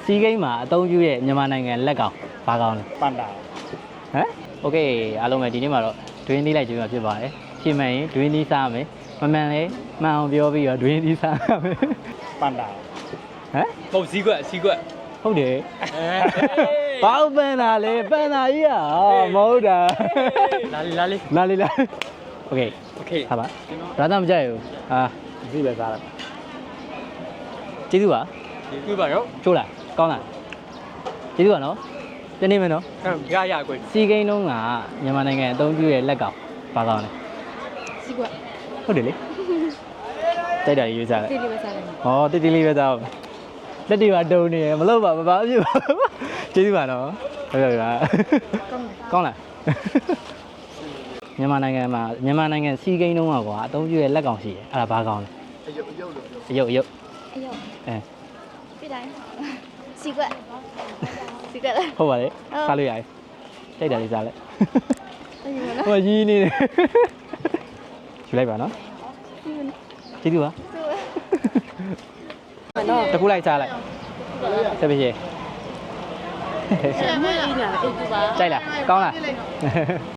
စီးကိန်းမှာအသုံးပြုတဲ့မြန်မာနိုင်ငံလက်ကောင်ဘာကောင်လဲ ပန်တာ ဟမ်โอเคအားလုံးပဲဒီနေ့မှာတော့ဒွင်းသီးလိုက်ကြည့်မှာဖြစ်ပါတယ်ရှင်းမှန်ရင်ဒွင်းသီးစားမယ်မမှန်လဲမှန်အောင်ပြောပြီးတော့ဒွင်းသီးစားရမယ် ပန်တာ ဟမ် ပုတ်စည်းကွက်စီးကွက် ဟုတ်တယ်ဘာပန်းတာလဲပန်းတာကြီးอ่ะမဟုတ်တာ လာလေလာလေ လာလေလာโอเค โอเค ဟာပါဒါတော့မကြိုက်ဘူးဟာ ဒီပဲစားတာ ကျေးဇူးပါ ဒီပါရော ချိုးလားကောင်းလားကျေးဇူးပါနော်တနေ့မယ်နော် ရရကွယ် စီကိန်းလုံးကမြန်မာနိုင်ငံအသုံးပြုတဲ့လက်ကောင်ဘာကောင်လဲ စီကွက် ဟုတ်တယ်လေတိုက်တာရေးစားတယ် တိတိပဲစားတယ် ဟောတိတိလေးပဲသားလက်တွေပါတုံနေရမလို့ပါမပါအပြစ်ပါကျေးဇူးပါနော်ဟုတ်ကဲ့ပါကောင်းလားမြန်မာနိုင်ငံမှာမြန်မာနိုင်ငံစီကိန်းလုံးကကွာအသုံးပြုတဲ့လက်ကောင်ရှိတယ်အဲ့ဒါဘာကောင်လဲအယုတ်အယုတ်အယုတ် အယုတ် အဲ ပြတိုင်းစီကွက်စီကွက် ဟုတ်ပါလေစားလို့ရတယ်တိုက်တာလေးစားလိုက် အဲ့ဒီမနော် ဟိုရီးနေတယ်ယူလိုက်ပါနော်ကျေးဇူးပါ မနော် တကူလိုက်စားလိုက်ဆက်ပြည့် ဆရာမကြီးလာအေးကူပါ ကြိုက်လားကောင်းလား